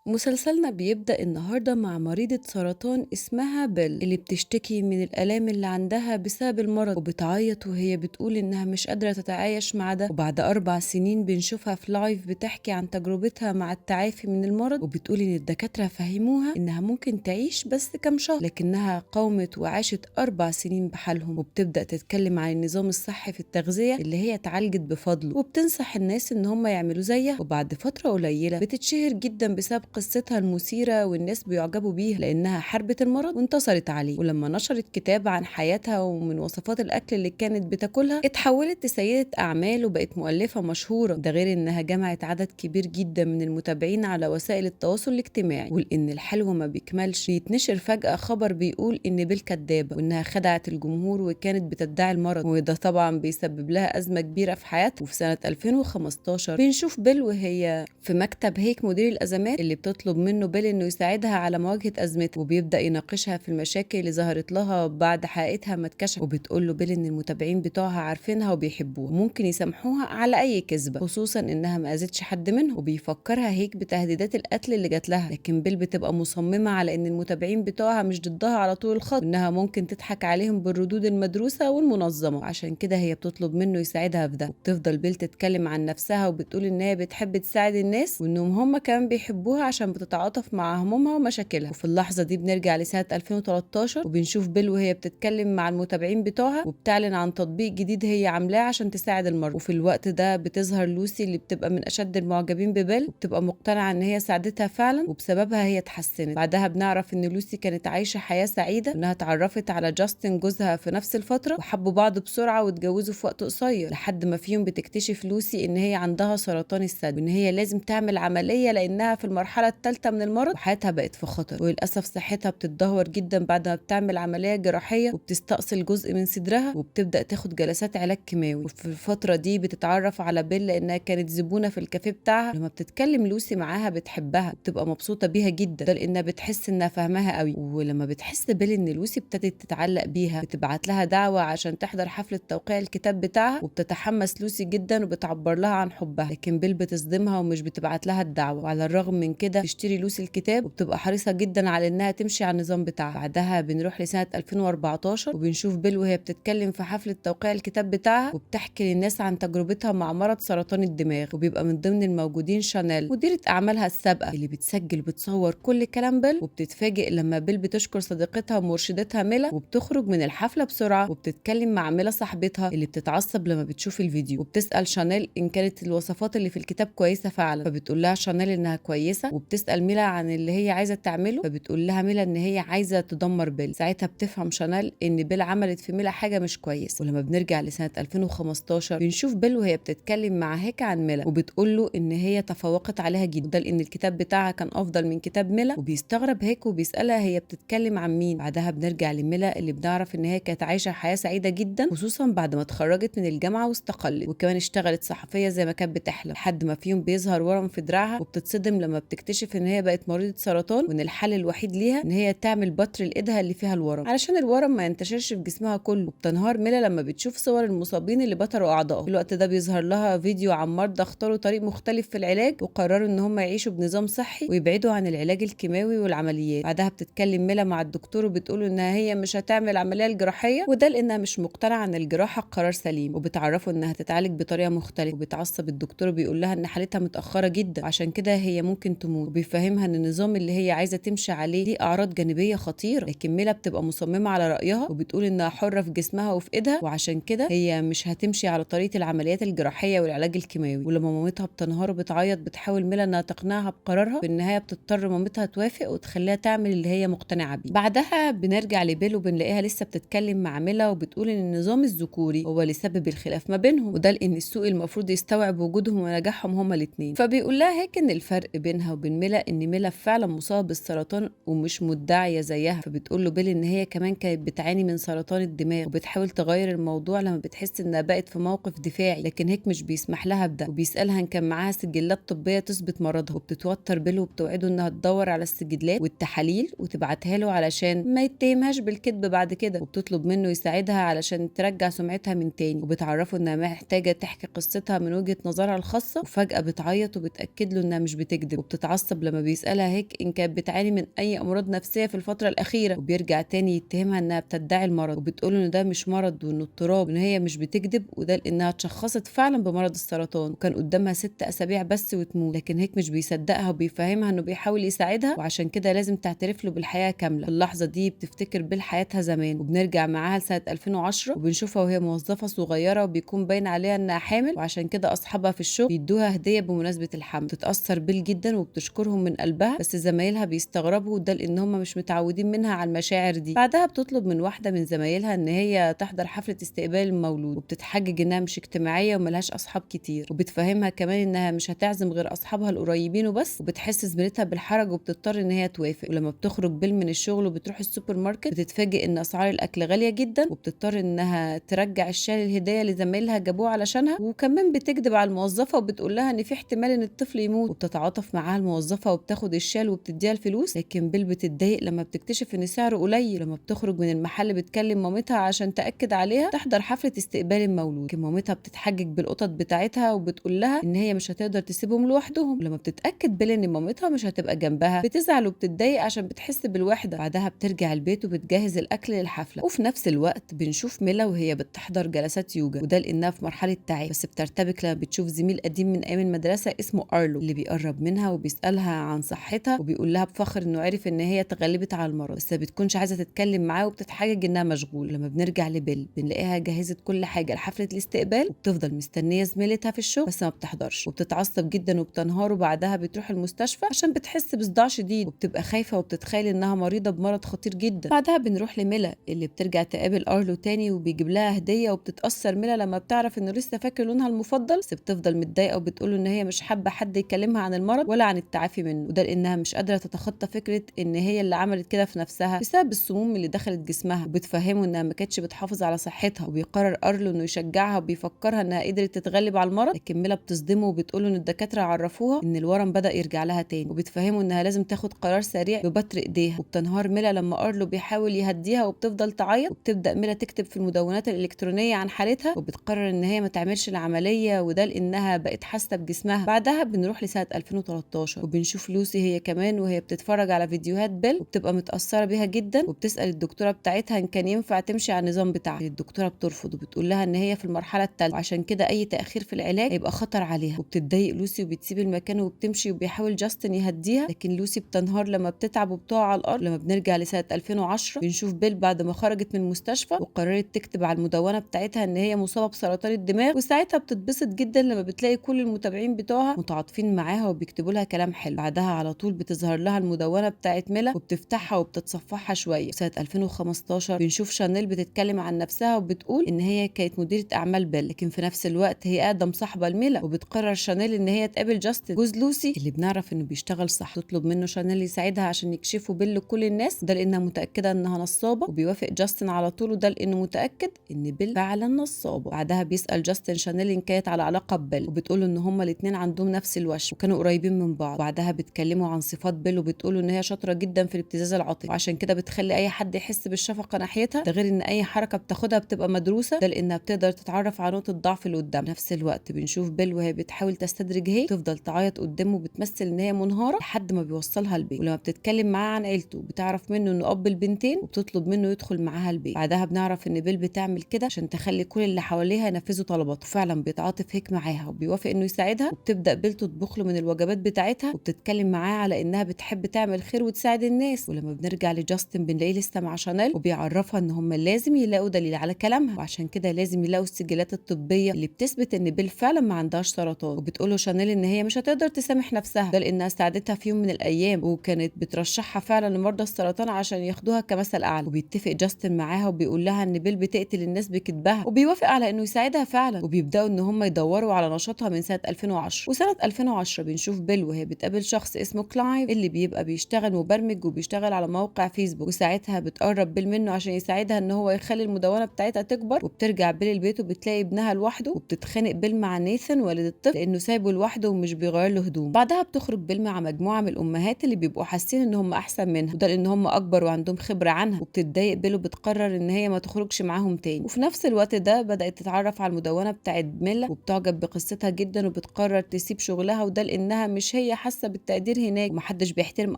مسلسلنا بيبدأ النهاردة مع مريضة سرطان اسمها بيل اللي بتشتكي من الآلام اللي عندها بسبب المرض، وبتعيط وهي بتقول إنها مش قادرة تتعايش مع ده. وبعد 4 سنين بنشوفها في لايف بتحكي عن تجربتها مع التعافي من المرض، وبتقول إن الدكاترة فهموها إنها ممكن تعيش بس كام شهر، لكنها قاومت وعاشت 4 سنين بحالهم. وبتبدأ تتكلم عن النظام الصحي في التغذية اللي هي اتعالجت بفضله، وبتنصح الناس إن هم يعملوا زيها. وبعد فترة قليلة بتتشهر جدا بسبب قصتها المثيرة، والناس بيعجبوا بيها لأنها حاربت المرض وانتصرت عليه. ولما نشرت كتاب عن حياتها ومن وصفات الأكل اللي كانت بتاكلها، اتحولت لسيدة أعمال وبقت مؤلفة مشهورة. ده غير إنها جمعت عدد كبير جدا من المتابعين على وسائل التواصل الاجتماعي. ولأن الحلو ما بيكملش، بيتنشر فجأة خبر بيقول إن بيل كدابة وإنها خدعت الجمهور وكانت بتدعي المرض، وده طبعا بيسبب لها أزمة كبيرة في حياتها. وفي سنة 2015 بنشوف بيل وهي في مكتب هيك مدير الأزمات، اللي بتطلب منه بيل إنه يساعدها على مواجهة أزمتها، وبيبدأ يناقشها في المشاكل اللي ظهرت لها بعد حقيقتها ما اتكشف. وبتقول له بيل إن المتابعين بتوعها عارفينها وبيحبوها وممكن يسامحوها على أي كذبة، خصوصا إنها ما أذتش حد منهم. وبيفكرها هيك بتهديدات القتل اللي جات لها، لكن بيل بتبقى مصممة على إن المتابعين بتوعها مش ضدها على طول الخط، وإنها ممكن تضحك عليهم بالردود المدروسة والمنظمة. عشان كده هي بتطلب منه يساعدها في ده. وبتفضل بيل تتكلم عن نفسها وبتقول إن هي بتحب تساعد الناس، وإنهم هم كمان بيحبوها عشان بتتعاطف مع همومها ومشاكلها. وفي اللحظة دي بنرجع لسنة 2013 وبنشوف بيل وهي بتتكلم مع المتابعين بتوعها وبتعلن عن تطبيق جديد هي عاملاه عشان تساعد المرضى. وفي الوقت ده بتظهر لوسي اللي بتبقى من أشد المعجبين ببيل، وبتبقى مقتنعة إن هي ساعدتها فعلا وبسببها هي اتحسنت. بعدها بنعرف إن لوسي كانت عايشة حياة سعيدة، وإنها اتعرفت على جاستن جوزها في نفس الفترة، وحبوا بعض بسرعة واتجوزوا في وقت قصير، لحد ما فيهم بتكتشف لوسي إن هي عندها سرطان الثدي، وإن هي لازم تعمل عملية لأنها في المرحلة الثالثة من المرض وحياتها بقت في خطر. وللأسف صحتها بتتدهور جدا بعد ما بتعمل عملية جراحية وبتستأصل جزء من صدرها، وبتبدأ تاخد جلسات علاج كيماوي. وفي الفترة دي بتتعرف على بيل لأنها كانت زبونة في الكافيه بتاعها. لما بتتكلم لوسي معاها بتحبها وبتبقى مبسوطة بيها جدا، ده لأنها بتحس إنها فاهماها قوي. ولما بتحس بيل إن لوسي ابتدت تتعلق بيها، بتبعت لها دعوة عشان تحضر حفلة توقيع الكتاب بتاعها، وبتتحمس لوسي جدا وبتعبر لها عن حبها. لكن بيل بتصدمها ومش بتبعت لها الدعوة، وعلى الرغم من كده تشتري لوسي الكتاب وبتبقى حريصة جدا على إنها تمشي على النظام بتاعها. بعدها بنروح لسنة 2014 وبنشوف بيل وهي بتتكلم في حفلة توقيع الكتاب بتاعها وبتحكي للناس عن تجربتها مع مرض سرطان الدماغ. وبيبقى من ضمن الموجودين شانيل مديرة أعمالها السابقة، اللي بتسجل وبتصور كل كلام بيل. وبتتفاجئ لما بيل بتشكر صديقتها ومرشدتها ميلا، وبتخرج من الحفلة بسرعة وبتتكلم مع ميلا صاحبتها اللي بتتعصب لما بتشوف الفيديو، وبتسأل شانيل إن كانت الوصفات اللي في الكتاب كويسة فعلا. فبتقول لها شانيل إنها كويسة، وبتسأل ميلا عن اللي هي عايزة تعمله، فبتقول لها ميلا إن هي عايزة تدمر بيل. ساعتها بتفهم شانيل إن بيل عملت في ميلا حاجة مش كويس. ولما بنرجع لسنة 2015 بنشوف بيل وهي بتتكلم مع هيك عن ميلا، وبتقول له إن هي تفوقت عليها جدا، لأن الكتاب بتاعها كان أفضل من كتاب ميلا. وبيستغرب هيك وبيسألها هي بتتكلم عن مين. بعدها بنرجع لميلا اللي بنعرف إن هي كانت عايشة حياة سعيدة جدا، خصوصا بعد ما اتخرجت من الجامعة واستقلت، وكمان اشتغلت صحفية زي ما كانت بتحلم، لحد ما فيهم بيظهر ورم في دراعها وبتتصدم لما بتكتشف إن هي بقت مريضة سرطان، وإن الحل الوحيد ليها إن هي تعمل بتر لإيدها اللي فيها الورم علشان الورم ما ينتشرش في جسمها كله. وبتنهار ميلا لما بتشوف صور المصابين اللي بتروا أعضائهم. في الوقت ده بيظهر لها فيديو عن مرضى اختاروا طريق مختلف في العلاج وقرروا إن هم يعيشوا بنظام صحي ويبعدوا عن العلاج الكيماوي والعمليات. بعدها بتتكلم ميلا مع الدكتور وبتقول إنها هي مش هتعمل عملية الجراحية، وده لأنها مش مقتنعة إن الجراحة قرار سليم، وبتعرفه إنها تتعالج بطريقة مختلفة. وبتعصب الدكتور وبيقول لها إن حالتها متأخرة جدا وعشان كده هي ممكن تموت، وبيفهمها إن النظام اللي هي عايزة تمشي عليه ليه أعراض جانبية خطيرة. لكن ميلا بتبقى مصممة على رأيها وبتقول إنها حرة في جسمها وفي إيدها، وعشان كده هي مش هتمشي على طريقة العمليات الجراحية والعلاج الكيماوي. ولما مامتها بتنهار وبتعيط بتحاول ميلا إنها تقنعها بقرارها، في النهاية بتضطر مامتها توافق وتخليها تعمل اللي هي مقتنعة بيه. بعدها بنرجع لبيل وبنلاقيها لسه بتتكلم مع ميلا وبتقول إن النظام الذكوري هو اللي سبب الخلاف ما بينهم، وده لأن السوق المفروض يستوعب وجودهم ونجاحهم هما الاتنين. فبيقول لها هيك إن الفرق بينها وبين ميلا إن ميلا فعلا مصابة بالسرطان ومش مدعية زيها. فبتقول له بيل إن هي كمان كانت بتعاني من سرطان الدماغ وبتحاول تغير الموضوع لما بتحس إنها بقت في موقف دفاعي، لكن هيك مش بيسمح لها بده، وبيسألها إن كان معاها سجلات طبية تثبت مرضها. وبتتوتر بيل وبتوعده إنها تدور على السجلات والتحاليل وتبعتها له علشان ما يتهمهاش بالكذب بعد كده، وبتطلب منه يساعدها علشان ترجع سمعتها من تاني، وبتعرفه إنها محتاجة تحكي قصتها من وجهة نظرها الخاصة. وفجأة بتعيط وبتأكد له إنها مش بتكذب، وبتتعصب بيتعصب لما بيسألها هيك إن كانت بتعاني من أي أمراض نفسية في الفترة الأخيرة، وبيرجع تاني يتهمها إنها بتدعي المرض، وبتقول إن ده مش مرض وإنه اضطراب وإن هي مش بتكذب، وده لإنها اتشخصت فعلا بمرض السرطان وكان قدامها 6 أسابيع بس وتموت. لكن هيك مش بيصدقها وبيفهمها إنه بيحاول يساعدها وعشان كده لازم تعترف له بالحياة كاملة. في اللحظة دي بتفتكر بالحياتها زمان، وبنرجع معاها لسنة 2010 وبنشوفها وهي موظفة صغيرة وبيكون باين عليها إنها حامل، وعشان كده أصحابها في الشغل بيدوها هدية بمناسبة الحمل. بتتأثر بيل جدا وبتشكرهم من قلبها، بس زمايلها بيستغربوا وده لأن هم مش متعودين منها على المشاعر دي. بعدها بتطلب من واحدة من زمايلها إن هي تحضر حفلة استقبال المولود، وبتتحجج إنها مش اجتماعية وملهاش أصحاب كتير، وبتفهمها كمان إنها مش هتعزم غير أصحابها القريبين وبس، وبتحس زميلتها بالحرج وبتضطر إن هي توافق. ولما بتخرج بيل من الشغل وبتروح السوبر ماركت بتتفاجئ إن أسعار الأكل غالية جدا، وبتضطر إنها ترجع الشال الهدية لزمايلها جابوه علشانها، وكمان بتكذب على الموظفة وبتقول لها إن في احتمال إن الطفل يموت، وبتتعاطف معاها الموظفة وبتاخد الشال وبتديها الفلوس. لكن بيل بتتضايق لما بتكتشف إن سعره قليل. لما بتخرج من المحل بتكلم مامتها عشان تأكد عليها تحضر حفلة استقبال المولود، لكن مامتها بتتحجج بالقطط بتاعتها وبتقول لها إن هي مش هتقدر تسيبهم لوحدهم. ولما بتتأكد بيل إن مامتها مش هتبقى جنبها بتزعل وبتتضايق عشان بتحس بالوحدة. بعدها بترجع البيت وبتجهز الأكل للحفلة. وفي نفس الوقت بنشوف ميلا وهي بتحضر جلسات يوجا، وده لأنها في مرحلة تعب، بس بترتبك لما بتشوف زميل قديم من أيام المدرسة اسمه أرلو اللي بيقرب منها وبيسألها عن صحتها وبيقول لها بفخر إنه عرف إن هي تغلبت على المرض، بس ما بتكونش عايزة تتكلم معاه وبتتحجج إنها مشغول. لما بنرجع لبيل بنلاقيها جهزت كل حاجة لحفلة الاستقبال، وبتفضل مستنية زميلتها في الشغل بس ما بتحضرش، وبتتعصب جدا وبتنهار، وبعدها بتروح المستشفى عشان بتحس بصداع شديد وبتبقى خايفة وبتتخيل إنها مريضة بمرض خطير جدا. بعدها بنروح لميلا اللي بترجع تقابل أرلو تاني وبيجيب لها هدية، وبتتأثر ميلا لما بتعرف إنه لسه فاكر لونها المفضل، بس بتفضل متضايقة وبتقول إن هي مش حابة حد يكلمها عن المرض ولا عن التعافي منه، وده لأنها مش قادرة تتخطى فكرة إن هي اللي عملت كده في نفسها بسبب السموم اللي دخلت جسمها. وبتفهمه إنها ما كانتش بتحافظ على صحتها، وبيقرر أرلو إنه يشجعها وبيفكرها إنها قدرت تتغلب على المرض. لكن ميلا بتصدمه وبتقول إن الدكاترة عرفوها إن الورم بدأ يرجع لها تاني، وبتفهمه إنها لازم تاخد قرار سريع ببتر إيديها. وبتنهار ميلا لما أرلو بيحاول يهديها وبتفضل تعيط، وبتبدأ ميلا تكتب في المدونات الإلكترونية عن حالتها، وبتقرر إن هي ما تعملش العملية وده لأنها بقت حاسة بجسمها. بعدها بنروح لسنة 2013 وبنشوف لوسي هي كمان وهي بتتفرج على فيديوهات بيل، وبتبقى متأثرة بيها جدا وبتسأل الدكتورة بتاعتها إن كان ينفع تمشي على النظام بتاعها. الدكتورة بترفض وبتقول لها إن هي في المرحلة الثالثة وعشان كده أي تأخير في العلاج هيبقى خطر عليها، وبتتضايق لوسي وبتسيب المكان وبتمشي، وبيحاول جاستن يهديها لكن لوسي بتنهار لما بتتعب وبتقع على الأرض. لما بنرجع لسنة 2010 بنشوف بيل بعد ما خرجت من المستشفى وقررت تكتب على المدونة بتاعتها إن هي مصابة بسرطان الدماغ، وساعتها بتتبسط جدا لما بتلاقي كل المتابعين بتوعها متعاطفين معاها وبيكتبوا لها كلام حلو. بعدها على طول بتظهر لها المدونة بتاعت ميلا وبتفتحها وبتتصفحها شوية. سنة 2015 بنشوف شانيل بتتكلم عن نفسها وبتقول إن هي كانت مديرة أعمال بيل، لكن في نفس الوقت هي أقدم صاحبة لميلا. وبتقرر شانيل إن هي تقابل جاستن جوز لوسي اللي بنعرف إنه بيشتغل صح، تطلب منه شانيل يساعدها عشان يكشفوا بيل لكل الناس، ده لأنها متأكدة إنها نصابة، وبيوافق جاستن على طول وده لأنه متأكد إن بيل فعلا نصابة. بعدها بيسأل جاستن شانيل إن كانت على علاقة ببيل، وبتقول إن هما الاتنين عندهم نفس الوش وكانوا قريبين من بعض. بعدها بتكلموا عن صفات بيل وبتقولوا إن هي شاطرة جدا في الابتزاز العاطفي وعشان كده بتخلي أي حد يحس بالشفقة ناحيتها، ده غير إن أي حركة بتاخدها بتبقى مدروسة، ده لأنها بتقدر تتعرف على نقطة ضعف اللي قدام. نفس الوقت بنشوف بيل وهي بتحاول تستدرج هي تفضل تعيط قدامه وبتمثل إن هي منهارة لحد ما بيوصلها البيت. ولما بتتكلم معاه عن عيلته بتعرف منه إنه أب البنتين وبتطلب منه يدخل معاها البيت. بعدها بنعرف إن بيل بتعمل كده عشان تخلي كل اللي حواليها ينفذوا طلباته، وفعلا بيتعاطف هيك معاها وبيوافق إنه يساعدها، وبتبدأ بيل تطبخ له من الوجبات بتاعتها وبتتكلم معاه على إنها بتحب تعمل خير وتساعد الناس. ولما بنرجع لجاستن بنلاقيه لسه مع شانيل وبيعرفها إن هم لازم يلاقوا دليل على كلامها، وعشان كده لازم يلاقوا السجلات الطبية اللي بتثبت إن بيل فعلا ما عندهاش سرطان. وبتقوله شانيل إن هي مش هتقدر تسامح نفسها، ده لأنها ساعدتها في يوم من الأيام وكانت بترشحها فعلا لمرضى السرطان عشان ياخدوها كمثل أعلى. وبيتفق جاستن معاها وبيقول لها إن بيل بتقتل الناس بكذبها، وبيوافق على إنه يساعدها فعلا، وبيبدأوا إن هم يدوروا على نشاطها من سنة 2010. وسنة 2010 بنشوف بيل وهي بتقابل شخص اسمه كلايف اللي بيبقى بيشتغل مبرمج وبيشتغل على موقع فيسبوك، وساعتها بتقرب بيل منه عشان يساعدها ان هو يخلي المدونة بتاعتها تكبر. وبترجع بيل البيت وبتلاقي ابنها لوحده، وبتتخانق بيل مع نيثن والد الطفل لانه سايبه لوحده ومش بيغير له هدوم. بعدها بتخرج بيل مع مجموعة من الامهات اللي بيبقوا حاسين ان هم احسن منها، وده لان هم اكبر وعندهم خبرة عنها، وبتتضايق بيل وبتقرر ان هي ما تخرجش معاهم تاني. وفي نفس الوقت ده بدأت تتعرف على المدونة بتاعت ميلا وبتعجب بقصتها جدا، وبتقرر تسيب شغلها وده لانها مش هي حاسة بالتقدير هناك ومحدش بيحترم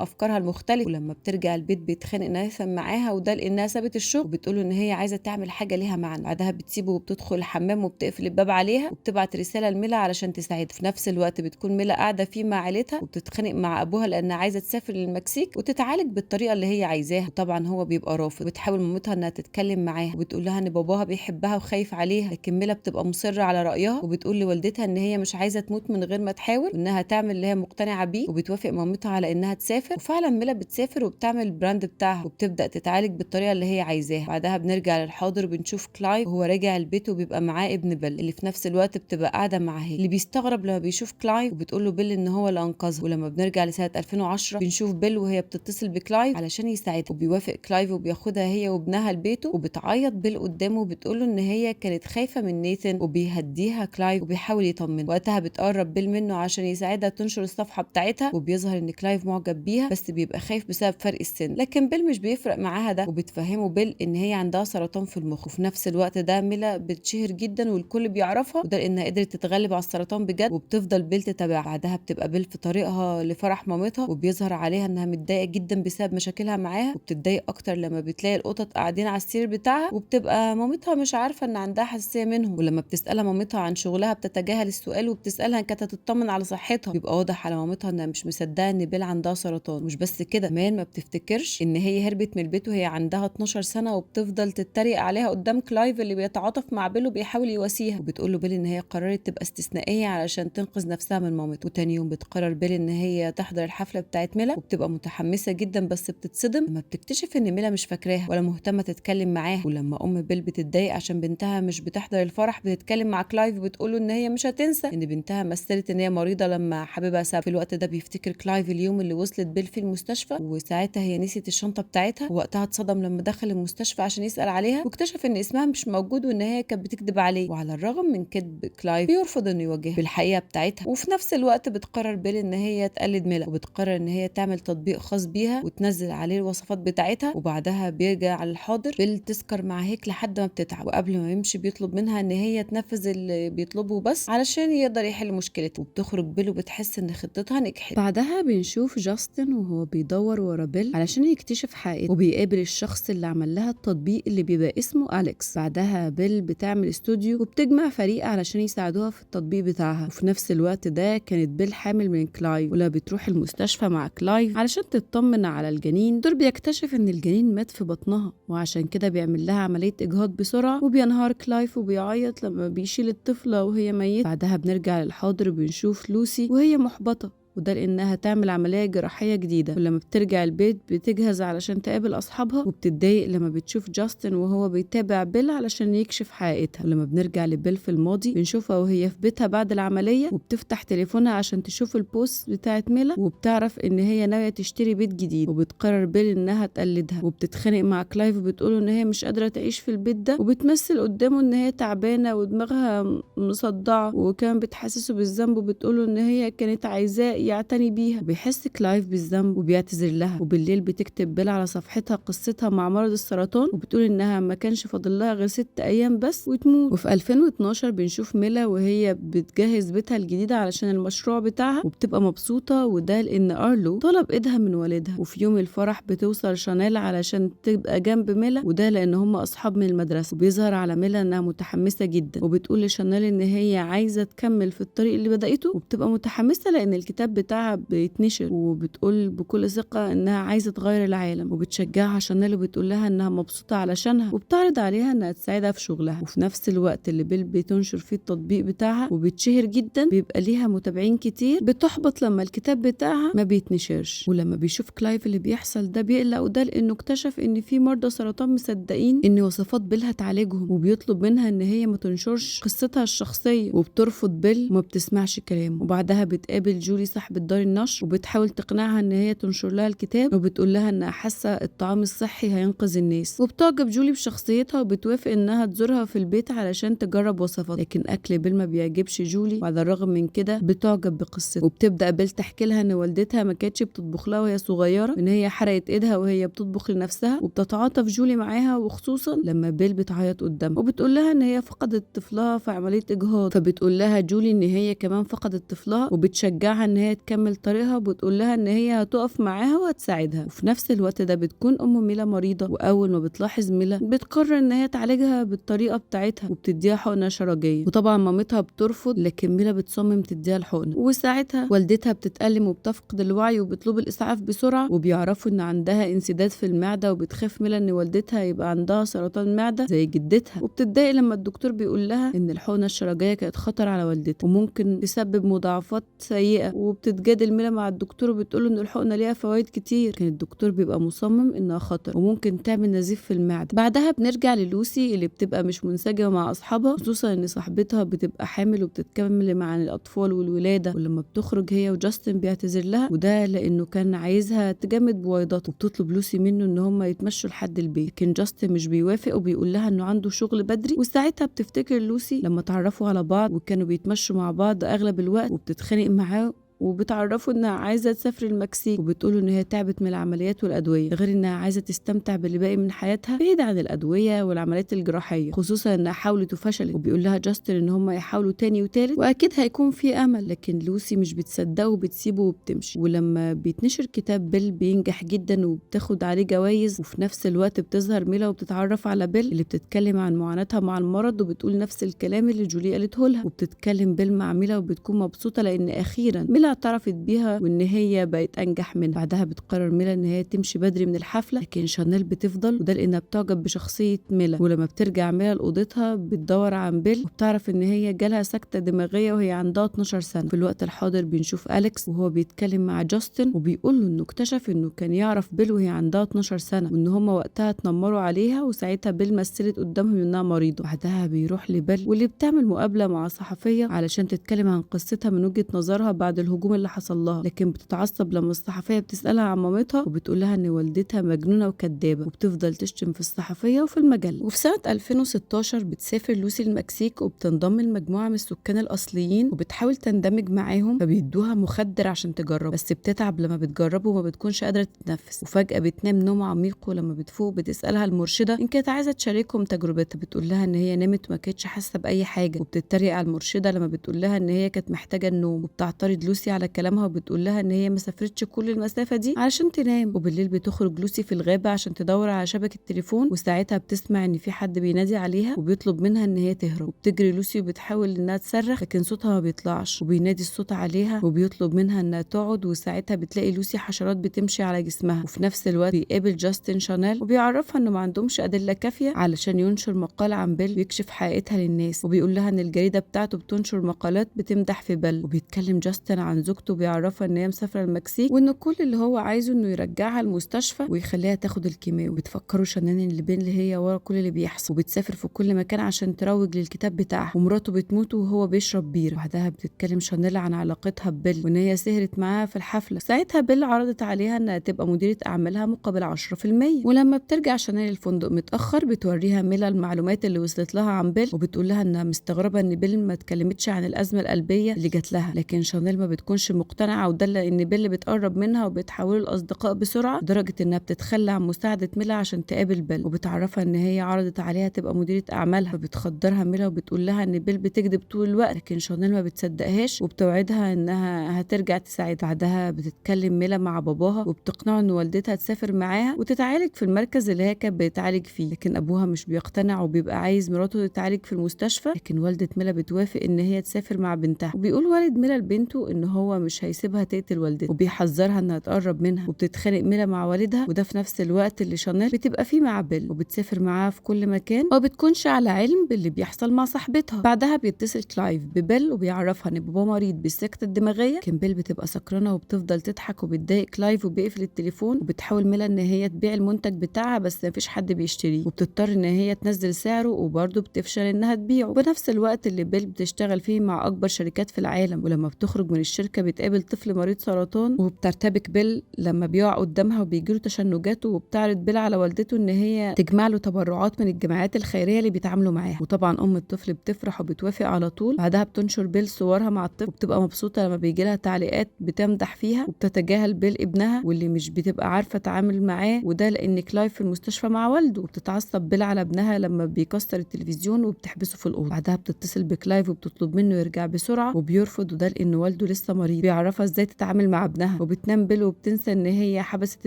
أفكارها المختلفة. ولما بترجع البيت بيتخانق نايثان معاها، وده لأنها سابت الشغل وبتقوله إن هي عايزة تعمل حاجة ليها معنى. بعدها بتسيبه وبتدخل الحمام وبتقفل الباب عليها وبتبعت رسالة لميلا علشان تساعدها. في نفس الوقت بتكون ميلا قاعدة فيه مع عيلتها وبتتخانق مع أبوها لأنها عايزة تسافر للمكسيك وتتعالج بالطريقة اللي هي عايزاها، وطبعا هو بيبقى رافض. بتحاول مامتها إنها تتكلم معاها وبتقول لها إن باباها بيحبها وخايف عليها، لكن ميلا بتبقى مصرة على رأيها وبتقول لوالدتها إن هي مش عايزة تموت من غير ما تحاول، وإنها تعمل اللي هي مقتنعة بيه. وبتوافق مامتها على إنها تسافر، وفعلا ميلا بتسافر وبتعمل البراند بتاعها وبتبدأ تتعالج بالطريقة اللي هي عايزاها. بعدها بنرجع للحاضر وبنشوف كلايف وهو راجع البيت وبيبقى معاه ابن بيل اللي في نفس الوقت بتبقى قاعدة مع هيل، اللي بيستغرب لما بيشوف كلايف وبتقول له بيل إن هو اللي أنقذها. ولما بنرجع لسنة 2010 بنشوف بيل وهي بتتصل بكلايف علشان يساعدها، وبيوافق كلايف وبياخدها هي وابنها لبيته. وبتعيط بيل قدامه وبتقول له إن هي كانت خايفة من نيثن وبيهديها كلايف وبيحاول يطمن. وقتها بتقرب بيل منه عشان يساعدها تنشر الصفحة بتاعتها، وبيظهر إن كلايف معجب بيها بس بيبقى خايف بسبب فرق السن، لكن بيل مش بيفرق معاها ده. وبتفهمه بيل إن هي عندها سرطان في المخ. وفي نفس الوقت ده ميلا بتشهر جدا والكل بيعرفها، وده لأنها قدرت تتغلب على السرطان بجد، وبتفضل بيل تتابعها. بعدها بتبقى بيل في طريقها لفرح مامتها وبيظهر عليها إنها متضايقة جدا بسبب مشاكلها معاها، وبتتضايق أكتر لما بتلاقي القطط قاعدين على السرير بتاعها، وبتبقى مامتها مش عارفة إن عندها حساسية منهم. ولما بتسألها مامتها عن شغلها بتتجاهل السؤال وبتسألها إن كانت هتطمن على صحتها. بيبقى واضح على مامتها إنها مش مصدقة إن بيل عندها سرطان. مش بس كده، كمان ما بتفتكرش إن هي هربت من البيت وهي عندها 12 سنة، وبتفضل تتريق عليها قدام كلايف اللي بيتعاطف مع بيل وبيحاول يواسيها. وبتقول له بيل إن هي قررت تبقى استثنائية علشان تنقذ نفسها من مامتها. وتاني يوم بتقرر بيل إن هي تحضر الحفلة بتاعت ميلا، وبتبقى متحمسة جدا بس بتتصدم لما بتكتشف إن ميلا مش فاكراها ولا مهتمة تتكلم معاها. ولما أم بيل بتتضايق عشان بنتها مش بتحضر الفرح بتتكلم مع كلايف وبتقوله إن هي مش هتنسى إن بنتها مثلت إن هي مريضة لما حبيبها ساب. في الوقت ده بيفتكر كلايف اليوم اللي وصلت بيل في المستشفى، وساعتها هي نسيت الشنطة بتاعتها. ووقتها اتصدم لما دخل المستشفى عشان يسأل عليها واكتشف إن اسمها مش موجود وإن هي كانت بتكذب عليه. وعلى الرغم من كذب كلايف بيرفض إنه يواجهها بالحقيقة بتاعتها. وفي نفس الوقت بتقرر بيل إن هي تقلد ميلا، وبتقرر إن هي تعمل تطبيق خاص بيها وتنزل عليه الوصفات بتاعتها. وبعدها بيرجع على الحاضر بيل تسكر مع هيك لحد ما بتتعب، وقبل ما يمشي بيطلب منها إن هي تنفذ اللي بيطلبه بس علشان يقدر يحل مشكلته. وبتخرج بيل وبتحس إن خطتها نجحت. بعدها بنشوف جاستن وهو بيدور ورا بيل علشان يكتشف حقيقته، وبيقابل الشخص اللي عمل لها التطبيق اللي بيبقى اسمه أليكس. بعدها بيل بتعمل استوديو وبتجمع فريق علشان يساعدوها في التطبيق بتاعها. وفي نفس الوقت ده كانت بيل حامل من كلايف، ولا بتروح المستشفى مع كلايف علشان تطمن على الجنين. دول بيكتشف ان الجنين مات في بطنها، وعشان كده بيعمل لها عملية إجهاض بسرعة، وبينهار كلايف وبيعيط لما بيشيل الطفلة وهي ميتة. بعدها بنرجع للحاضر وبنشوف لوسي وهي محبطة، وده لأنها تعمل عملية جراحية جديدة. ولما بترجع البيت بتجهز علشان تقابل أصحابها، وبتتضايق لما بتشوف جاستن وهو بيتابع بيل علشان يكشف حقيقتها. ولما بنرجع لبيل في الماضي بنشوفها وهي في بيتها بعد العملية، وبتفتح تليفونها عشان تشوف البوست بتاعت ميلا، وبتعرف إن هي ناوية تشتري بيت جديد. وبتقرر بيل إنها تقلدها، وبتتخانق مع كلايف وبتقوله إن هي مش قادرة تعيش في البيت ده، وبتمثل قدامه إن هي تعبانة ودماغها مصدعة، وكمان بتحسسه بالذنب وبتقوله إن هي كانت عايزاه يعتني بيها. وبيحس كلايف بالذنب وبيعتذر لها. وبالليل بتكتب بيل على صفحتها قصتها مع مرض السرطان، وبتقول انها ما كانش فاضل لها غير 6 ايام بس وتموت. وفي 2012 بنشوف ميلا وهي بتجهز بيتها الجديد علشان المشروع بتاعها، وبتبقى مبسوطة، وده لان ارلو طلب ايدها من والدها. وفي يوم الفرح بتوصل شانيل علشان تبقى جنب ميلا، وده لان هم اصحاب من المدرسة. وبيظهر على ميلا انها متحمسة جدا، وبتقول لشانيل ان هي عايزة تكمل في الطريق اللي بدأته، وبتبقى متحمسة لان الكتاب بتاعها بيتنشر. وبتقول بكل ثقة انها عايزة تغير العالم، وبتشجعها شانيل وبتقول لها انها مبسوطة علشانها، وبتعرض عليها انها تساعدها في شغلها. وفي نفس الوقت اللي بيل بتنشر فيه التطبيق بتاعها وبتشهر جدا بيبقى ليها متابعين كتير، بتحبط لما الكتاب بتاعها ما بيتنشرش. ولما بيشوف كلايف اللي بيحصل ده بيقلق، وده لانه اكتشف ان في مرضى سرطان مصدقين ان وصفات بيل هتعالجهم، وبيطلب منها ان هي ما تنشرش قصتها الشخصية، وبترفض بيل وما بتسمعش كلامه. وبعدها بتقابل جولي صاحبة دار النشر، وبتحاول تقنعها ان هي تنشر لها الكتاب، وبتقول لها انها حاسه الطعام الصحي هينقذ الناس. وبتعجب جولي بشخصيتها وبتوافق انها تزورها في البيت علشان تجرب وصفات، لكن اكل بيل ما بيعجبش جولي، وعلى الرغم من كده بتعجب بقصتها. وبتبدا بيل تحكي لها ان والدتها ما كانتش بتطبخ لها وهي صغيره، وان هي حرقت ايدها وهي بتطبخ لنفسها. وبتتعاطف جولي معاها، وخصوصا لما بيل بتعيط قدامها، وبتقول لها ان هي فقدت طفلها في عمليه اجهاض. فبتقول لها جولي ان هي كمان فقدت طفلها، وبتشجعها ان هي هي تكمل طريقها، وبتقول لها ان هي هتقف معاها وهتساعدها. وفي نفس الوقت ده بتكون ام ميلا مريضه، واول ما بتلاحظ ميلا بتقرر ان هي تعالجها بالطريقه بتاعتها وبتديها حقنه شرجيه. وطبعا مامتها بترفض، لكن ميلا بتصمم تديها الحقنه. وساعتها والدتها بتتألم وبتفقد الوعي وبتطلب الاسعاف بسرعه، وبيعرفوا ان عندها انسداد في المعده، وبتخاف ميلا ان والدتها يبقى عندها سرطان معده زي جدتها. وبتتضايق لما الدكتور بيقول لها ان الحقنه الشرجيه كانت خطر على والدتها وممكن تسبب مضاعفات سيئه. وبتتجادل ميلا مع الدكتور وبتقول ان الحقنه ليها فوائد كتير، لكن الدكتور بيبقى مصمم انها خطر وممكن تعمل نزيف في المعده. بعدها بنرجع للوسي اللي بتبقى مش منسجمه مع اصحابها، خصوصا ان صاحبتها بتبقى حامل وبتتكلم عن الاطفال والولاده. ولما بتخرج هي وجاستن بيعتذر لها، وده لانه كان عايزها تجمد بويضاته. وبتطلب لوسي منه ان هم يتمشوا لحد البيت، لكن جاستن مش بيوافق وبيقول لها انه عنده شغل بدري. وساعتها بتفتكر لوسي لما تعرفوا على بعض وكانوا بيتمشوا مع بعض اغلب الوقت، وبتتخانق معاه وبتعرفوا انها عايزه تسافر المكسيك. وبتقولوا ان هي تعبت من العمليات والادويه، غير انها عايزه تستمتع باللي باقي من حياتها بعيد عن الادويه والعمليات الجراحيه، خصوصا انها حاولت وفشلت. وبيقول لها جاستن ان هم يحاولوا تاني وتالت واكيد هيكون في امل، لكن لوسي مش بتصدقه وبتسيبه وبتمشي. ولما بيتنشر كتاب بيل بينجح جدا وبتاخد عليه جوائز، وفي نفس الوقت بتظهر ميلا وبتتعرف على بيل اللي بتتكلم عن معاناتها مع المرض، وبتقول نفس الكلام اللي جولي قالته لها. وبتتكلم بيل مع ميلا وبتكون مبسوطه لان اخيرا ميلا اعترفت بيها وان هي بقت انجح منها. بعدها بتقرر ميلا ان هي تمشي بدري من الحفله، لكن شانيل بتفضل، وده لانها بتعجب بشخصيه ميلا. ولما بترجع ميلا لاوضتها بتدور عن بيل، وبتعرف ان هي جالها سكته دماغيه وهي عندها 12 سنه. في الوقت الحاضر بنشوف أليكس وهو بيتكلم مع جاستن، وبيقول له انه اكتشف انه كان يعرف بيل وهي عندها 12 سنه، وان هم وقتها اتنمروا عليها، وساعتها بيل مثلت قدامهم انها مريضه. بعدها بيروح لبيل واللي بتعمل مقابله مع صحفيه علشان تتكلم عن قصتها من وجهه نظرها بعد الهجوم اللي حصل لها، لكن بتتعصب لما الصحفيه بتسالها عن مامتها وبتقول لها ان والدتها مجنونه وكدابه، وبتفضل تشتم في الصحفيه وفي المجله. وفي سنه 2016 بتسافر لوسي المكسيك وبتنضم لمجموعه من السكان الاصليين وبتحاول تندمج معاهم، فبيدوها مخدر عشان تجرب، بس بتتعب لما بتجربه وما بتكونش قادره تتنفس. وفجاه بتنام نوم عميق، ولما بتفوق بتسالها المرشده ان كانت عايزه تشاركهم تجربتها. بتقول لها ان هي نامت وما كانتش حاسه باي حاجه، وبتتريق على المرشده لما بتقول لها ان هي كانت محتاجه النوم. وبتعترض لوسي على كلامها وبتقول لها ان هي ما سافرتش كل المسافه دي علشان تنام. وبالليل بتخرج لوسي في الغابه عشان تدور على شبكه تليفون، وساعتها بتسمع ان في حد بينادي عليها وبيطلب منها ان هي تهرب. وبتجري لوسي وبتحاول انها تصرخ، لكن صوتها ما بيطلعش، وبينادي الصوت عليها وبيطلب منها انها تقعد. وساعتها بتلاقي لوسي حشرات بتمشي على جسمها. وفي نفس الوقت بيقابل جاستن شانيل وبيعرفها انه ما عندهمش ادله كافيه علشان ينشر مقال عن بيل ويكشف حقيقتها للناس. وبيقول لها ان الجريده بتاعته بتنشر مقالات بتمدح في بيل. وبيتكلم جاستن عن زوجته وبيعرفها ان هي مسافره المكسيك، وان كل اللي هو عايزه انه يرجعها المستشفى ويخليها تاخد الكيماوي. وبتفكروا شانين اللي بين اللي هي ورا كل اللي بيحصل، وبتسافر في كل مكان عشان تروج للكتاب بتاعها. ومراته بتموت وهو بيشرب بيره. بعدها بتتكلم شانيل عن علاقتها ببيل وان هي سهرت معاها في الحفله. ساعتها بيل عرضت عليها انها تبقى مديره اعمالها مقابل 10%. ولما بترجع شانيل الفندق متاخر بتوريها ميلا المعلومات اللي وصلت لها عن بيل، وبتقول لها انها مستغربه ان بيل ما اتكلمتش عن الازمه القلبيه اللي جات لها، لكن شانيل ما بتكونش مقتنعه، وده لان بيل بتقرب منها وبتحولوا الاصدقاء بسرعه لدرجه انها بتتخلى عن مساعده ميلا عشان تقابل بيل. وبتعرفها ان هي عرضت عليها تبقى مديره اعمالها، فبتخدرها ميلا وبتقول لها ان بيل بتكذب طول الوقت، لكن شانيل ما بتصدقهاش وبتوعدها انها هترجع تساعدها. بعدها بتتكلم ميلا مع باباها وبتقنعه ان والدتها تسافر معاها وتتعالج في المركز اللي هي كانت بتعالج فيه، لكن ابوها مش بيقتنع وبيبقى عايز مراته تتعالج في المستشفى. لكن والده ميلا بتوافق ان هي تسافر مع بنتها، وبيقول والد ميلا لبنته ان هو مش هيسيبها تقتل والدتها، وبيحذرها انها تقرب منها. وبتتخانق ميلا مع والدها، وده في نفس الوقت اللي شانيل بتبقى فيه مع بيل، وبتسافر معاها في كل مكان وما بتكونش على علم باللي بيحصل مع صاحبتها. بعدها بيتصل كلايف ببيل وبيعرفها ان باباه مريض بالسكته الدماغيه، لكن بيل بتبقى سكرانه وبتفضل تضحك وبتضايق كلايف وبيقفل التليفون. وبتحاول ميلا ان هي تبيع المنتج بتاعها بس مفيش حد بيشتريه، وبتضطر ان هي تنزل سعره وبرضه بتفشل انها تبيعه. وبنفس الوقت اللي بيل بتشتغل فيه مع اكبر شركات في العالم. ولما بتخرج من الشركه بتقابل طفل مريض سرطان، وبترتبك بيل لما بيقع قدامها وبيجيله تشنجاته، وبتعرض بيل على والدته ان هي تجمع له تبرعات من الجمعيات الخيريه اللي بيتعاملوا معاها. وطبعا ام الطفل بتفرح وبتوافق على طول. بعدها بتنشر بيل صورها مع الطفل، وبتبقى مبسوطه لما بيجي لها تعليقات بتمدح فيها. وبتتجاهل بيل ابنها واللي مش بتبقى عارفه تعامل معاه، وده لان كلايف في المستشفى مع والده. وبتتعصب بيل على ابنها لما بيكسر التلفزيون وبتحبسه في الاوضه. بعدها بتتصل بكلايف وبتطلب منه يرجع بسرعه، وبيرفض، وده لان والده لسه مريض، بيعرفها ازاي تتعامل مع ابنها، وبتنام بيل وبتنسى ان هي حبست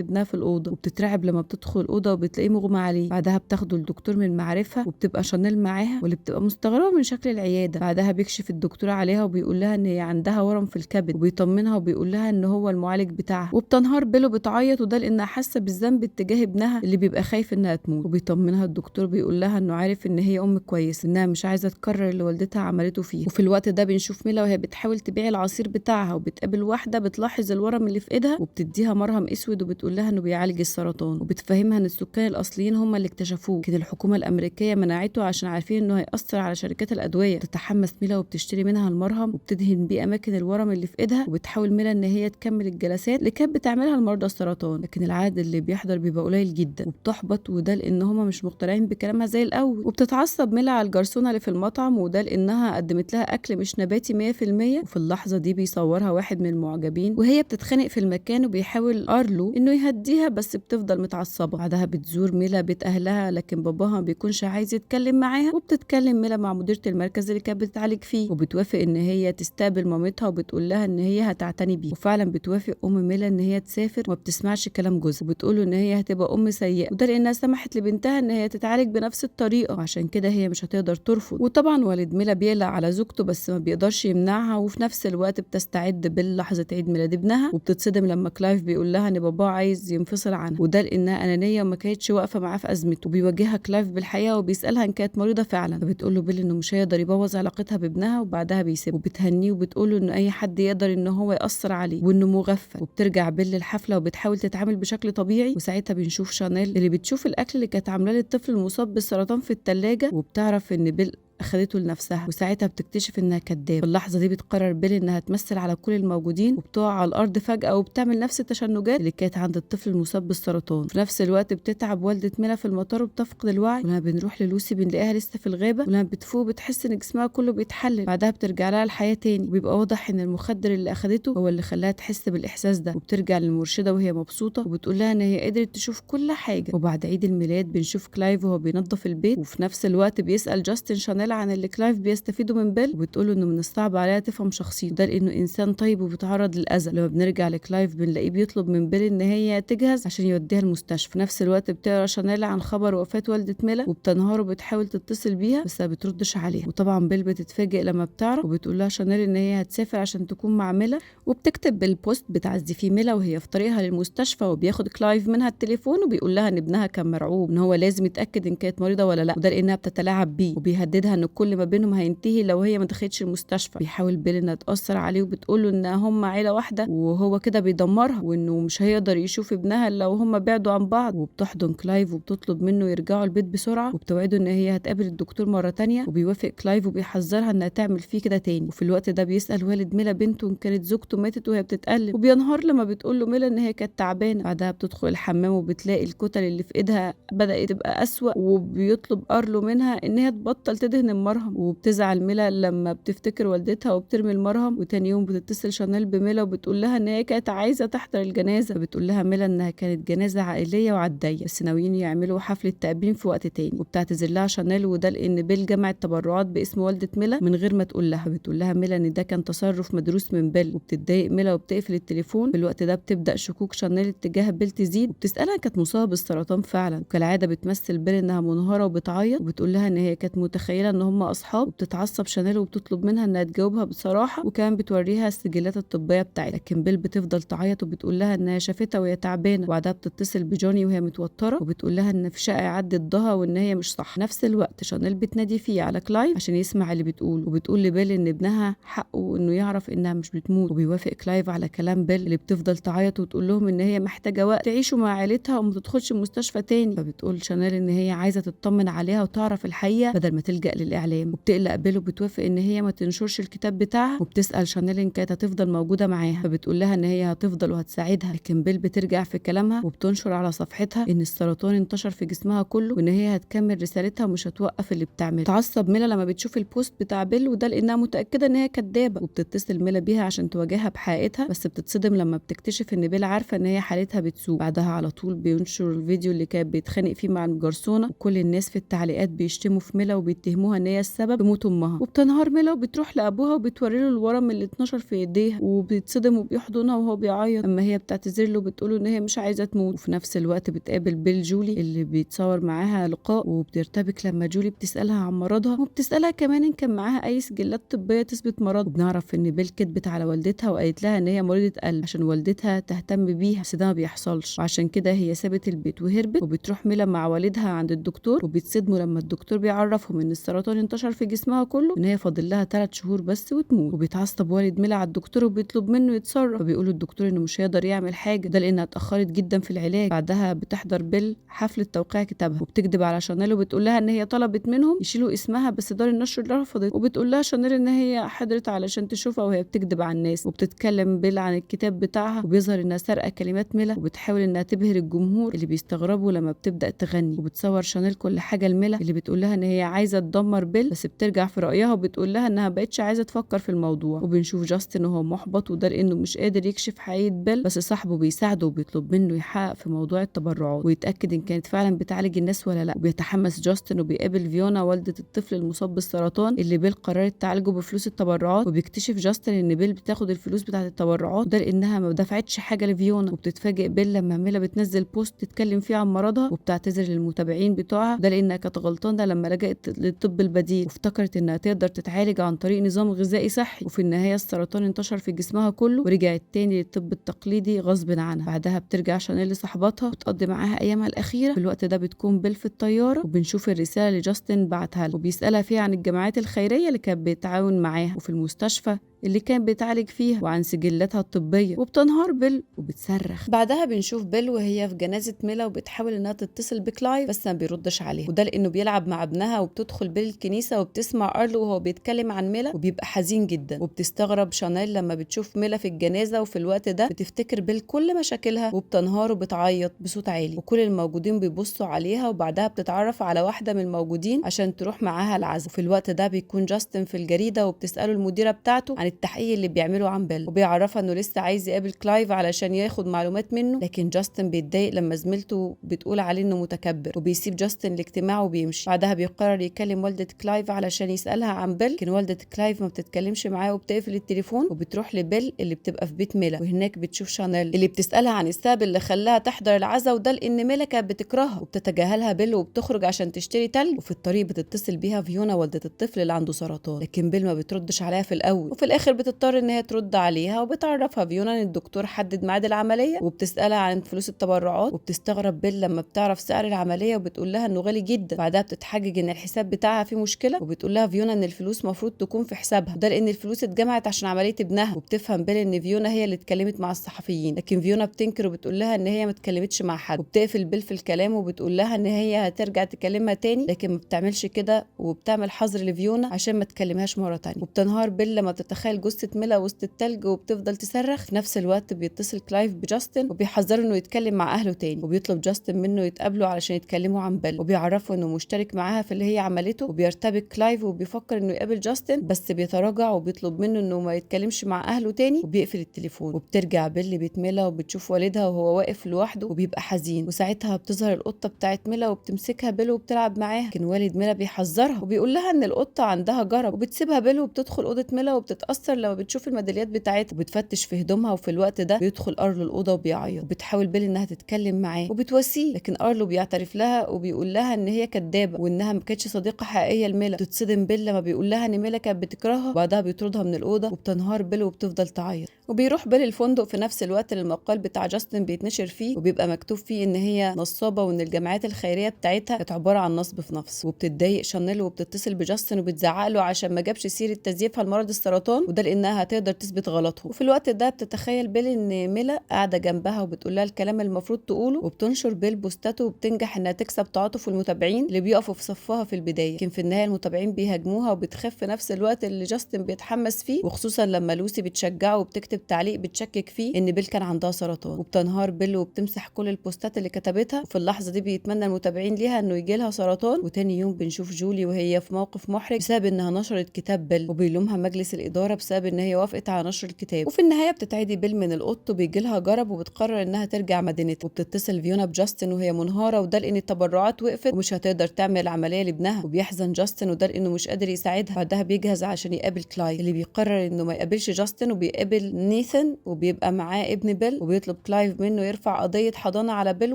ابنها في الاوضه، وبتترعب لما بتدخل الاوضه وبتلاقيه مغمى عليه. بعدها بتاخده الدكتور من معرفها وبتبقى شانيل معاها، واللي بتبقى مستغربه من شكل العياده. بعدها بيكشف الدكتور عليها وبيقول لها ان هي عندها ورم في الكبد، وبيطمنها وبيقول لها ان هو المعالج بتاعها. وبتنهار بيل وبتعيط، وده لانها حاسه بالذنب اتجاه ابنها اللي بيبقى خايف انها تموت. وبيطمنها الدكتور بيقول لها انه عارف ان هي ام كويس، انها مش عايزه تكرر اللي والدتها عملته فيه. وفي الوقت ده بنشوف ميلا وهي بتحاول تبيع العصير بتاعها، وبتقابل واحده بتلاحظ الورم اللي في ايدها وبتديها مرهم اسود، وبتقول لها انه بيعالج السرطان، وبتفهمها ان السكان الاصليين هم اللي اكتشفوه، كده الحكومه الامريكيه منعته عشان عارفين انه هيأثر على شركات الادويه. تتحمس ميلا وبتشتري منها المرهم وبتدهن بيه اماكن الورم اللي في ايدها، وبتحاول ميلا ان هي تكمل الجلسات اللي كانت بتعملها لمرضى السرطان، لكن العدد اللي بيحضر بيبقى قليل جدا وبتحبط، وده لان هم مش مقتنعين بكلامها زي الاول. وبتتعصب ميلا على الجرسونه اللي في المطعم، وده لانها قدمت لها اكل مش نباتي 100%. وفي اللحظه دي بيصورها واحد من المعجبين وهي بتتخانق في المكان، وبيحاول ارلو انه يهديها بس بتفضل متعصبه. بعدها بتزور ميلا بيت اهلها، لكن باباها ما بيكونش عايز يتكلم معاها. وبتتكلم ميلا مع مديره المركز اللي كانت بتتعالج فيه، وبتوافق ان هي تستقبل مامتها، وبتقول لها ان هي هتعتني بيه. وفعلا بتوافق ام ميلا ان هي تسافر، وما بتسمعش كلام جوزها، وبتقول ان هي هتبقى ام سيئه، وده لانها سمحت لبنتها ان هي تتعالج بنفس الطريقه، وعشان كده هي مش هتقدر ترفض. وطبعا والد ميلا بيقلق على زوجته بس ما بيقدرش يمنعها. وفي نفس الوقت بتستعد بلحظه عيد ميلاد ابنها، وبتتصدم لما كلايف بيقول لها ان باباه عايز ينفصل عنها، وده لانها انانيه وما كانتش واقفه معاه في ازمته. وبيواجهها كلايف بالحقيقه وبيسالها ان كانت مريضه فعلا، فبتقول له بيل انه مش هيقدر يبوظ علاقتها بابنها، وبعدها بيسيبه. وبتهنيه وبتقول له ان اي حد يقدر ان هو ياثر عليه وانه مغفل. وبترجع بيل للحفله وبتحاول تتعامل بشكل طبيعي، وساعتها بنشوف شانيل اللي بتشوف الاكل اللي كانت عاملاه للطفل المصاب بالسرطان في الثلاجه، وبتعرف ان بيل اخدته لنفسها، وساعتها بتكتشف انها كدابه. في اللحظه دي بتقرر بيل انها تمثل على كل الموجودين، وبتقع على الارض فجاه وبتعمل نفس التشنجات اللي كانت عند الطفل المصاب بالسرطان. في نفس الوقت بتتعب والده ميلا في المطار وبتفقد الوعي، ولما بنروح للوسي بنلاقيها لسه في الغابه، ولما بتفوق بتحس ان جسمها كله بيتحلل. بعدها بترجع لها الحياه تاني، وبيبقى واضح ان المخدر اللي اخدته هو اللي خلاها تحس بالاحساس ده. وبترجع للمرشده وهي مبسوطه، وبتقول لها ان هي قدرت تشوف كل حاجه. وبعد عيد الميلاد بنشوف كلايف وهو بينظف البيت، وفي نفس الوقت بيسال جاستن شانيل عن اللي كلايف بيستفيدوا من بيل، وبتقوله انه من الصعب عليها تفهم شخصيته، ده لانه انسان طيب وبيتعرض للاذى. لما بنرجع لكلايف بنلاقيه بيطلب من بيل ان هي تجهز عشان يوديها المستشفى. في نفس الوقت بتقرا شانيل عن خبر وفاه والده ميلا، وبتنهار وبتحاول تتصل بيها بس ما بتردش عليها. وطبعا بيل بتتفاجئ لما بتعرف، وبتقول لها شانيل ان هي هتسافر عشان تكون مع ميلا، وبتكتب بالبوست بتعزي فيه ميلا وهي في طريقها للمستشفى. وبياخد كلايف منها التليفون وبيقول لها ان ابنها كان مرعوب، ان هو لازم يتاكد ان كانت مريضه ولا لا، وده لانها بتتلاعب بيه، وبيهددها ان كل ما بينهم هينتهي لو هي ما دخلتش المستشفى. بيحاول بيل انها تاثر عليه، وبتقول له ان هم عيله واحده وهو كده بيدمرها، وانه مش هيقدر يشوف ابنها لو هم بعدوا عن بعض. وبتحضن كلايف وبتطلب منه يرجعوا البيت بسرعه، وبتوعده ان هي هتقابل الدكتور مره تانية، وبيوافق كلايف وبيحذرها انها تعمل فيه كده تاني. وفي الوقت ده بيسال والد ميلا بنته ان كانت زوجته ماتت وهي بتتقلب، وبينهار لما بتقول له ميلا ان هي كانت تعبانه. بعدها بتدخل الحمام وبتلاقي الكتل اللي في ايدها بدات تبقى اسوأ، وبيطلب ارلو منها ان هي تبطل تدهن المرهم. وبتزعل ميلا لما بتفتكر والدتها وبترمي المرهم. وتاني يوم بتتصل شانيل بميلا وبتقول لها ان هي كانت عايزه تحضر الجنازه، بتقول لها ميلا انها كانت جنازه عائليه وعاديه بس ناويين يعملوا حفله تأبين في وقت تاني. وبتعتذر لها شانيل، وده لان بيل جمع التبرعات باسم والده ميلا من غير ما تقول لها. بتقول لها ميلا ان ده كان تصرف مدروس من بيل، وبتتضايق ميلا وبتقفل التليفون. في الوقت ده بتبدا شكوك شانيل اتجاه بيل تزيد، وبتسالها كانت مصابه بالسرطان فعلا، وكالعاده بتمثل بيل انها منهاره وبتعيط، وبتقول لها ان هي كانت متخيله ان هم اصحاب. وبتتعصب شانيل وبتطلب منها انها تجاوبها بصراحه، وكمان بتوريها السجلات الطبيه بتاعتها، لكن بيل بتفضل تعيط وبتقول لها انها شافتها وهي تعبانه. وبعدها بتتصل بجوني وهي متوتره، وبتقول لها ان في شقه عدت ضها وان هي مش صح. نفس الوقت شانيل بتنادي فيه على كلايف عشان يسمع اللي بتقول، وبتقول لبيل ان ابنها حقه انه يعرف انها مش بتموت. وبيوافق كلايف على كلام بيل اللي بتفضل تعيط وتقول لهم ان هي محتاجه وقت تعيشوا مع عيلتها وما تدخلش المستشفى تاني. فبتقول شانيل ان هي عايزه تطمن عليها وتعرف الحقيقه بدل ما تلجأ للاعلام. وبتقلق بيل وبتوافق ان هي ما تنشرش الكتاب بتاعها، وبتسال شانيل ان كانت هتفضل موجوده معاها، فبتقول لها ان هي هتفضل وهتساعدها. لكن بيل بترجع في كلامها وبتنشر على صفحتها ان السرطان انتشر في جسمها كله، وان هي هتكمل رسالتها ومش هتوقف اللي بتعمله. تعصب ميلا لما بتشوف البوست بتاع بيل، وده لانها متاكده ان هي كدابه، وبتتصل ميلا بيها عشان تواجهها بحقيقتها، بس بتتصدم لما بتكتشف ان بيل عارفه ان هي حالتها بتسوء. بعدها على طول بينشر الفيديو اللي كانت بيتخانق فيه مع الجرسونه، وكل الناس في التعليقات بيشتموا في ميلا وبيتهموها بيتهموها ان هي السبب في موت امها. وبتنهار ميلا وبتروح لابوها وبتوري له الورم اللي اتنشر في ايديها، وبيتصدم وبيحضنها وهو بيعيط. اما هي بتعتذر له وبتقول له ان هي مش عايزه تموت. وفي نفس الوقت بتقابل بيل جولي اللي بيتصور معاها لقاء، وبترتبك لما جولي بتسالها عن مرضها، وبتسالها كمان ان كان معاها اي سجلات طبيه تثبت مرض. وبنعرف ان بيل كدبت على والدتها وقالت لها ان هي مريضه قلب عشان والدتها تهتم بيها، بس ده ما بيحصلش، وعشان كده هي سابت البيت وهربت. وبتروح ميلا مع والدها عند الدكتور، وبيتصدموا لما الدكتور بيعرفهم ان السرطان انتشر في جسمها كله، ان هي فاضل لها 3 شهور بس وتموت. وبيتعصب والد ميلا على الدكتور وبيطلب منه يتصرف، فبيقولوا الدكتور انه مش هيقدر يعمل حاجه، ده لانها اتاخرت جدا في العلاج. بعدها بتحضر بيل حفله توقيع كتابها، وبتكذب على شانيل وبتقول لها ان هي طلبت منهم يشيلوا اسمها، بس دار النشر رفضت. وبتقول لها شانيل ان هي حضرت علشان تشوفها وهي بتكذب على الناس. وبتتكلم بيل عن الكتاب بتاعها، وبيظهر انها سارقه كلمات ميلا، وبتحاول انها تبهر الجمهور اللي بيستغربوا لما بتبدا تغني. وبتصور شانيل كل حاجه لميلا اللي بتقول لها ان هي عايزه تدمر بيل، بس بترجع في رايها وبتقول لها انها بقتش عايزه تفكر في الموضوع. وبنشوف جاستن وهو محبط، وده لانه مش قادر يكشف حقيقه بيل، بس صاحبه بيساعده وبيطلب منه يحقق في موضوع التبرعات ويتاكد ان كانت فعلا بتعالج الناس ولا لا. وبيتحمس جاستن وبيقابل فيونا والده الطفل المصاب بالسرطان اللي بيل قررت تعالجه بفلوس التبرعات. وبيكتشف جاستن ان بيل بتاخد الفلوس بتاعه التبرعات، وده لانها ما دفعتش حاجه لفيونا. وبتتفاجئ بيل لما ميلا بتنزل بوست تتكلم فيه عن مرضها، وبتعتذر للمتابعين بتوعها، ده لانها كانت غلطانه لما لجأت للطب البديل، وافتكرت انها تقدر تتعالج عن طريق نظام غذائي صحي. وفي النهايه السرطان انتشر في جسمها كله، ورجعت تاني للطب التقليدي غصب عنها. بعدها بترجع شانيل لصاحبتها وتقضي معاها ايامها الاخيره. في الوقت ده بتكون بيل في الطياره، وبنشوف الرساله اللي جاستن بعتها له، وبيسالها فيها عن الجمعيات الخيريه اللي كانت بتتعاون معاها، وفي المستشفى اللي كان بيتعالج فيها، وعن سجلاتها الطبيه. وبتنهار بيل وبتصرخ. بعدها بنشوف بيل وهي في جنازه ميلا وبتحاول انها تتصل بكلايف، بس ما بيردش عليها، وده لانه بيلعب مع ابنها. وبتدخل بيل الكنيسه وبتسمع ارلو وهو بيتكلم عن ميلا، وبيبقى حزين جدا. وبتستغرب شانيل لما بتشوف ميلا في الجنازه، وفي الوقت ده بتفتكر بيل كل مشاكلها، وبتنهار وبتعيط بصوت عالي، وكل الموجودين بيبصوا عليها. وبعدها بتتعرف على واحده من الموجودين عشان تروح معاها العزاء. وفي الوقت ده بيكون جاستن في الجريده، وبتساله المديره بتاعته عن التحقيق اللي بيعمله عن بيل، وبيعرفها انه لسه عايز يقابل كلايف علشان ياخد معلومات منه. لكن جاستن بيتضايق لما زميلته بتقول عليه انه متكبر، وبيسيب جاستن الاجتماع وبيمشي. بعدها بيقرر يكلم والدة كلايف علشان يسألها عن بيل، لكن والدة كلايف ما بتتكلمش معاه وبتقفل التليفون. وبتروح لبيل اللي بتبقى في بيت ميلا، وهناك بتشوف شانيل اللي بتسألها عن السبب اللي خلاها تحضر العزاء، وده لان ميلا كانت بتكرهها. وبتتجاهلها بيل وبتخرج عشان تشتري تلج. وفي الطريق بتتصل بيها فيونا والدة الطفل اللي عنده سرطان، لكن بيل ما بتردش عليها في الاول، وفي الاخر بتضطر ان هي ترد عليها. وبتعرفها فيونا ان الدكتور حدد ميعاد العمليه، وبتسالها عن فلوس التبرعات. وبتستغرب بيل لما بتعرف سعر العمليه، وبتقول لها انه غالي جدا. بعدها بتتحجج ان الحساب بتاعها فيه مشكله، وبتقول لها فيونا ان الفلوس مفروض تكون في حسابها، وده لان الفلوس اتجمعت عشان عمليه ابنها. وبتفهم بيل ان فيونا هي اللي اتكلمت مع الصحفيين، لكن فيونا بتنكر وبتقول لها ان هي ما اتكلمتش مع حد. وبتقفل بيل في الكلام وبتقول لها ان هي هترجع تكلمها تاني، لكن ما بتعملش كده، وبتعمل حظر لفيونا عشان ما تكلمهاش مره تانية. وبتنهار بيل لما بتتخيل جثه ميلا وسط التلج، وبتفضل تصرخ. في نفس الوقت بيتصل كلايف بجاستن وبيحذره انه يتكلم مع اهله تاني، وبيطلب جاستن منه يتقابلوا علشان يتكلموا عن بيل، وبيعرفوا انه مشترك معاها في اللي هي عملته. وبيرتبك كلايف وبيفكر انه يقابل جاستن، بس بيتراجع وبيطلب منه انه ما يتكلمش مع اهله تاني، وبيقفل التليفون. وبترجع بيل لبيت ميلا وبتشوف والدها وهو واقف لوحده وبيبقى حزين. وساعتها بتظهر القطه بتاعت ميلا وبتمسكها بيل وبتلعب معاها، لكن والد ميلا بيحذرها وبيقول لها ان القطه عندها جرب. وبتسيبها بيل وبتدخل اوضه ميلا، وبتتاثر لما بتشوف الميداليات بتاعتها، وبتفتش في هدومها. وفي الوقت ده بيدخل ارلو الاوضه وبيعيط، وبتحاول بيل انها تتكلم معاه وبتواسيه، لكن ارلو بيعترف لها وبيقول لها ان هي كدابه وانها ما كانتش صديقه حقيقيه لميلا. بتتصدم بيل لما بيقول لها ان ميلا كانت بتكرهها، وبعدها بيطردها من الاوضه. وبتنهار بيل وبتفضل تعيط. وبيروح بيل الفندق في نفس الوقت اللي المقال بتاع جاستن بيتنشر فيه، وبيبقى مكتوب فيه ان هي نصابه، وان الجمعيات الخيريه بتاعتها كانت عباره عن نصب في نفس. وبتتضايق شانيل وبتتصل بجاستن وبتزعق له عشان ما جابش سيره تزييفها لمرض السرطان، وده لانها هتقدر تثبت غلطه. وفي الوقت ده بتتخيل بيل ان ميلا قاعده جنبها وبتقول لها الكلام المفروض تقوله. وبتنشر بيل بوستاته، وبتنجح انها تكسب تعاطف المتابعين اللي بيقفوا في صفها في البدايه، لكن في النهايه المتابعين بيهاجموها. وبتخاف في نفس الوقت اللي جاستن بيتحمس فيه، وخصوصا لما لوسي بتشجعه وبتكتب تعليق بتشكك فيه ان بيل كان عندها سرطان. وبتنهار بيل وبتمسح كل البوستات اللي كتبتها، وفي اللحظه دي بيتمنى المتابعين ليها انه يجي لها سرطان. وتاني يوم بنشوف جولي وهي في موقف محرج بسبب انها نشرت كتاب بيل، وبيلومها مجلس الاداره بسبب ان هي وافقت على نشر الكتاب. وفي النهايه بتتعدي بيل من القط وبيجي لها جرب وبتقرر انها ترجع مدينتها، وبتتصل فيونا بجاستن وهي منهاره وده لان التبرعات وقفت ومش هتقدر تعمل عمليه لابنها، وبيحزن جاستن وده لانه مش قادر يساعدها. بعدها بيجهز عشان يقابل كلايف اللي بيقرر انه ما يقابلش جاستن وبيقابل نيثن وبيبقى معاه ابن بيل، وبيطلب كلايف منه يرفع قضيه حضانه على بيل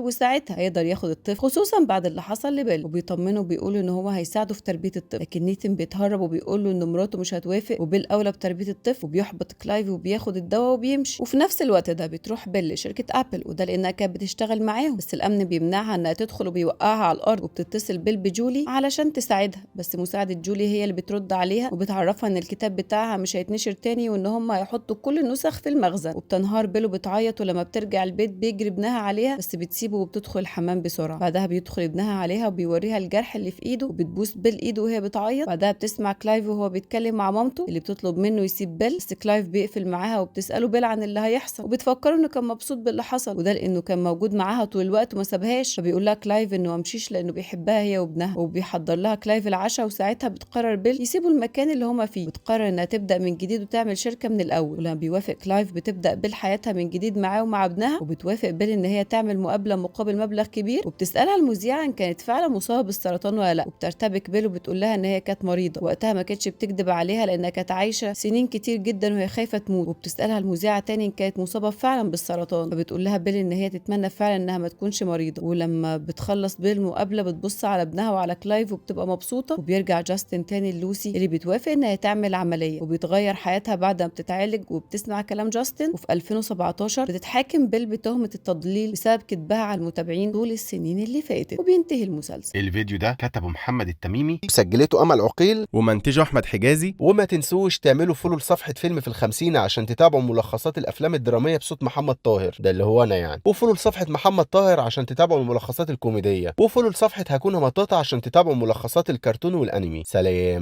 وساعتها هيقدر ياخد الطفل، خصوصا بعد اللي حصل لبيل. وبيطمنه وبيقول ان هو هيساعده في تربيه الطفل، لكن نيثن بيتهرب وبيقول له ان مراته مش هتوافق وبيل اولى بتربيه الطفل، وبيحبط كلايف وبياخد الدواء وبيمشي. وفي نفس الوقت ده بتروح بيل لشركه ابل وده لانها كانت بتشتغل معاهم، بس الامن بيمنعها انها تدخل وبيوقعها على الارض. وبتتصل بيل بجولي علشان تساعدها، بس مساعده جولي هي اللي بترد عليها وبتعرفها ان الكتاب بتاعها مش هيتنشر تاني وان هم هيحطوا كل النسخ في المخزن. وبتنهار بيل وبتعيط، ولما بترجع البيت بيجري ابنها عليها بس بتسيبه وبتدخل الحمام بسرعه. بعدها بيدخل ابنها عليها وبيوريها الجرح اللي في ايده وبتبوس بيل ايده وهي بتعيط. بعدها بتسمع كلايف وهو بيتكلم مع مامته اللي بتطلب منه يسيب بيل، بس كلايف بيقفل معاها وبتساله بيل عن اللي هيحصل وبتفكره انه كان مبسوط باللي حصل وده لانه كان موجود معاها طول الوقت وما سابهاش. فبيقول لها كلايف انه ما مشيش لانه بيحبها هي وابنها، وبيحضر لها كلايف العشاء. وساعتها بتقرر بيل يسيبوا المكان اللي هما فيه، بتقرر انها تبدا من جديد وتعمل شركه من الاول. ولما بيوافق كلايف بتبدا بيل حياتها من جديد معاه ومع ابنها، وبتوافق بيل ان هي تعمل مقابله مقابل مبلغ كبير، وبتسالها المذيعه ان كانت فعلا مصابه بالسرطان ولا لا. وبترتبك بيل وبتقول لها ان هي كانت مريضه، وقتها ما كانتش بتكذب عليها لانها كانت عايشه سنين كتير جدا وهي خايفه تموت. وبتسالها المذيعه تاني ان كانت مصابه فعلا بالسرطان، فبتقول لها بيل ان هي تتمنى فعلا انها ما تكونش مريضه. ولما بتخلص بيل المقابله بتبص على ابنها وعلى كلايف وبتبقى مبسوطه. وبيرجع جاستن تاني للوسي اللي بتوافق انها تعمل عمليه، وبيتغير حياتها بعد ما بتتعالج وبتسمع كلام جاستن. وفي 2017 بتتحاكم بيل بتهمه التضليل بسبب كدبها على المتابعين طول السنين اللي فاتت. وبينتهي المسلسل. الفيديو ده كتبه محمد التميمي، سجلته امل عقيل، ومنتجه احمد حجازي. وما تنسوش تعملوا فولو لصفحه فيلم في الخمسين عشان تتابعوا ملخصات الافلام الدراميه بصوت محمد طاهر، ده اللي هو انا يعني، وفولو لصفحه محمد طاهر عشان تتابعوا الملخصات الكوميديه، وفولو لصفحه هكون مطاطا عشان تتابعوا ملخصات الكرتون والانمي. سلام.